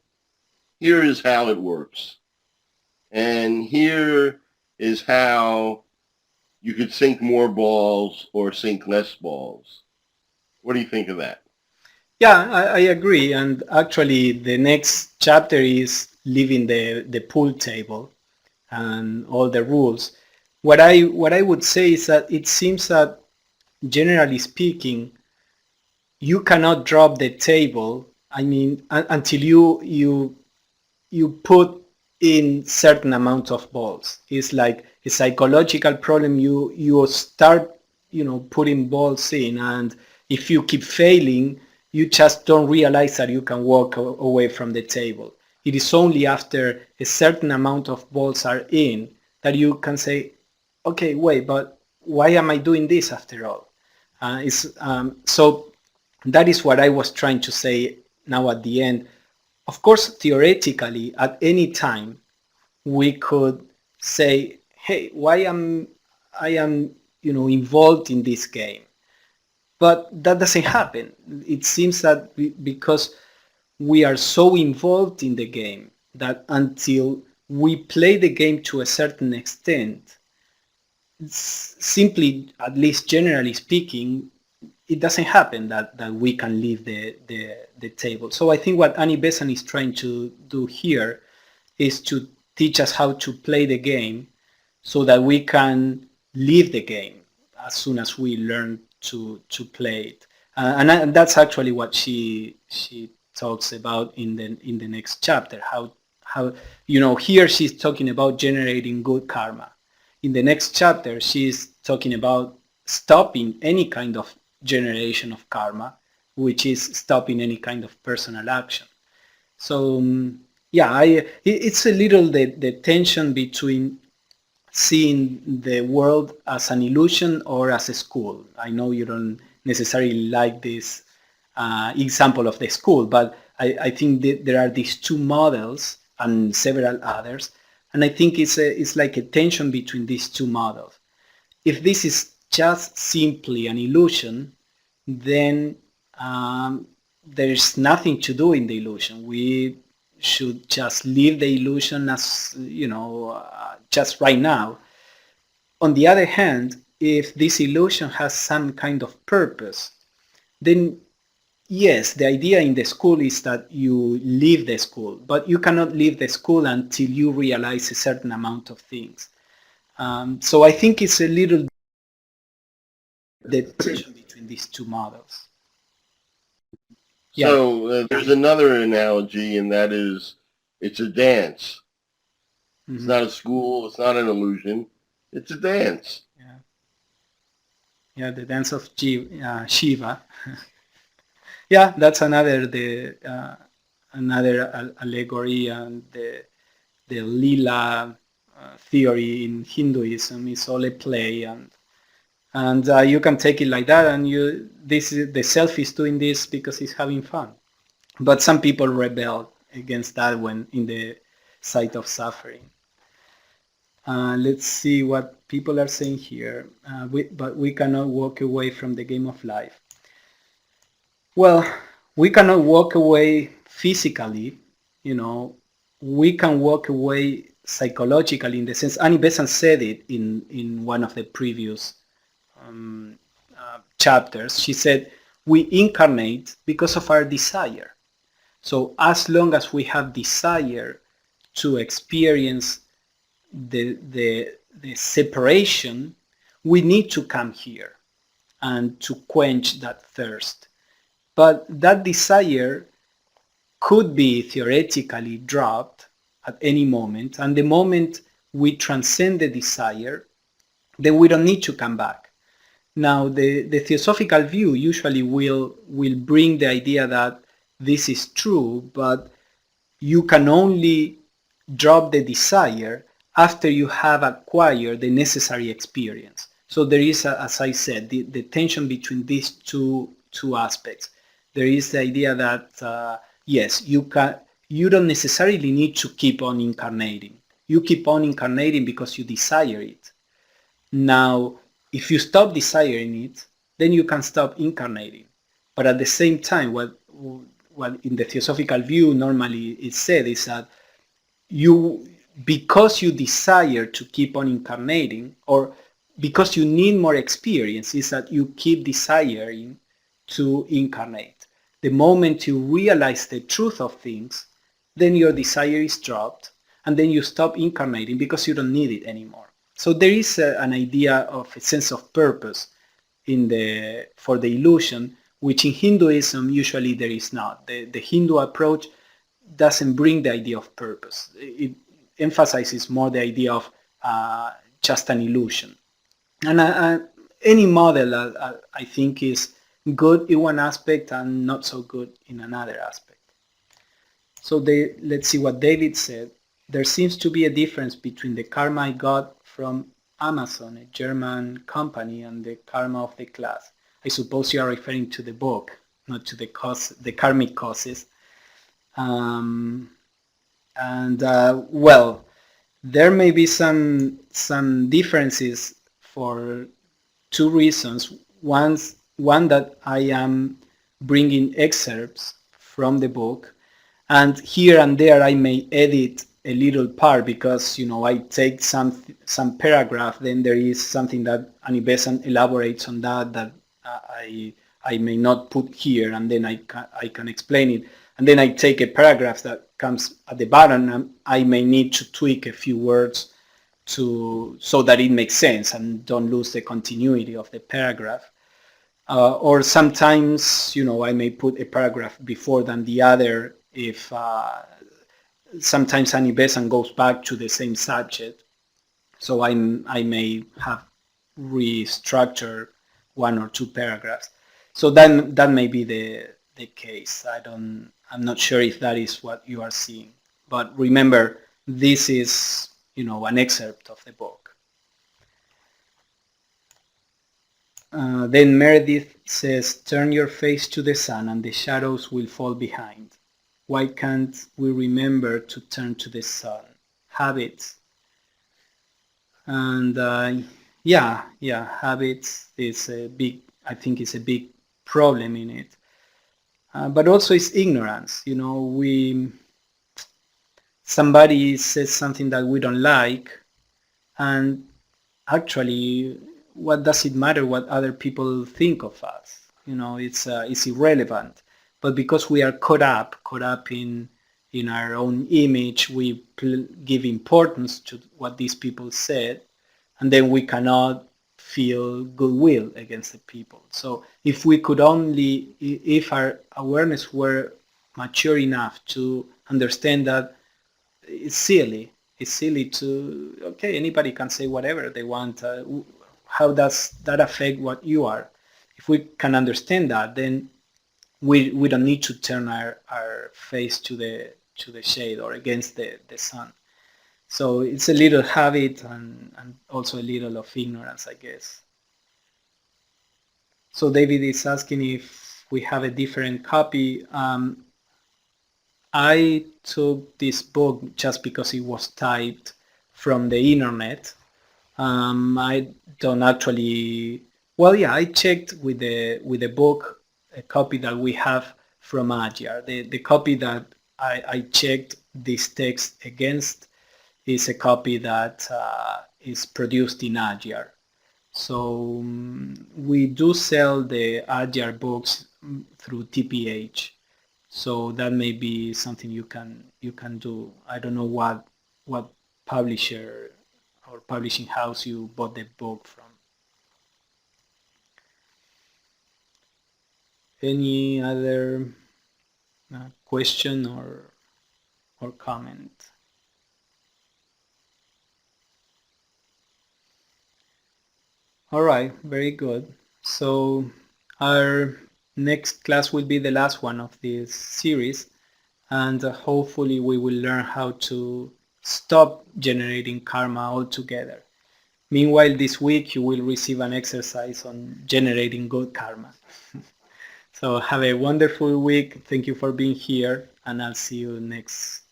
here is how it works, and here is how you could sink more balls or sink less balls. What do you think of that? Yeah, I agree. And actually, the next chapter is leaving the pool table and all the rules. What I would say is that it seems that, generally speaking, you cannot drop the table. I mean, until you put in certain amount of balls. It's like a psychological problem, you start, putting balls in, and if you keep failing, you just don't realize that you can walk away from the table. It is only after a certain amount of balls are in that you can say, okay, wait, but why am I doing this after all? So that is what I was trying to say now at the end. Of course, theoretically, at any time, we could say, hey, why am I am involved in this game? But that doesn't happen. It seems that because we are so involved in the game that until we play the game to a certain extent, simply, at least generally speaking, it doesn't happen that we can leave the table. So I think what Annie Besant is trying to do here is to teach us how to play the game so that we can leave the game as soon as we learn to play it. And that's actually what she talks about in the next chapter. How here she's talking about generating good karma. In the next chapter, she's talking about stopping any kind of generation of karma, which is stopping any kind of personal action. So yeah, it's a little the tension between seeing the world as an illusion or as a school. I know you don't necessarily like this example of the school, but I think that there are these two models and several others, and I think it's like a tension between these two models. If this is just simply an illusion, then there's nothing to do in the illusion. We should just leave the illusion as, just right now. On the other hand, if this illusion has some kind of purpose, then yes, the idea in the school is that you leave the school, but you cannot leave the school until you realize a certain amount of things. So I think it's a little the tension between these two models. Yeah. So there's another analogy, and that is it's a dance. It's not a school. It's not an illusion. It's a dance. Yeah, the dance of Shiva. Yeah, that's another allegory, and the lila theory in Hinduism is all a play, and you can take it like that, and the self is doing this because he's having fun. But some people rebel against that when in the sight of suffering. Let's see what people are saying here. But we cannot walk away from the game of life. Well, we cannot walk away physically. We can walk away psychologically, in the sense Annie Besant said it in one of the previous chapters. She said, we incarnate because of our desire. So as long as we have desire to experience the separation, we need to come here and to quench that thirst. But that desire could be theoretically dropped at any moment, and the moment we transcend the desire, then we don't need to come back. Now, the Theosophical view usually will bring the idea that this is true, but you can only drop the desire after you have acquired the necessary experience. So there is, as I said, the tension between these two aspects. There is the idea that, yes, you don't necessarily need to keep on incarnating. You keep on incarnating because you desire it. Now, if you stop desiring it, then you can stop incarnating. But at the same time, what in the Theosophical view normally is said is that because you desire to keep on incarnating, or because you need more experience, is that you keep desiring to incarnate. The moment you realize the truth of things, then your desire is dropped, and then you stop incarnating because you don't need it anymore. So there is an idea of a sense of purpose for the illusion, which in Hinduism usually there is not. The Hindu approach doesn't bring the idea of purpose. It emphasizes more the idea of just an illusion. And any model, I think, is good in one aspect and not so good in another aspect. So let's see what David said. There seems to be a difference between the karma I got from Amazon, a German company, and the karma of the class. I suppose you are referring to the book, not to the karmic causes. And well, there may be some differences for two reasons. One that I am bringing excerpts from the book, and here and there I may edit a little part because I take some paragraph, then there is something that Annie Besant elaborates on that I may not put here, and then I can explain it, and then I take a paragraph that comes at the bottom, and I may need to tweak a few words so that it makes sense and don't lose the continuity of the paragraph. Or sometimes, I may put a paragraph before than the other if sometimes Annie Besant goes back to the same subject. So I may have restructured one or two paragraphs. So that may be the case. I'm not sure if that is what you are seeing. But remember, this is, an excerpt of the book. Then Meredith says, turn your face to the sun and the shadows will fall behind. Why can't we remember to turn to the sun? Habits. And habits is I think it's a big problem in it. But also it's ignorance. Somebody says something that we don't like, and actually, what does it matter what other people think of us? It's irrelevant. But because we are caught up in our own image, we give importance to what these people said, and then we cannot feel goodwill against the people. So if our awareness were mature enough to understand that it's silly to, okay, anybody can say whatever they want. How does that affect what you are? If we can understand that, then we don't need to turn our face to the shade or against the sun. So it's a little habit and also a little of ignorance, I guess. So David is asking if we have a different copy. I took this book just because it was typed from the internet. I don't actually. Well, yeah, I checked with the book, a copy that we have from Adyar. The copy that I checked this text against is a copy that is produced in Adyar. So we do sell the Adyar books through TPH. So that may be something you can do. I don't know what publisher or publishing house you bought the book from. Any other question or comment? All right, very good. So our next class will be the last one of this series, and hopefully we will learn how to stop generating karma altogether. Meanwhile, this week you will receive an exercise on generating good karma. So have a wonderful week. Thank you for being here, and I'll see you next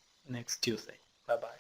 Tuesday. Bye-bye.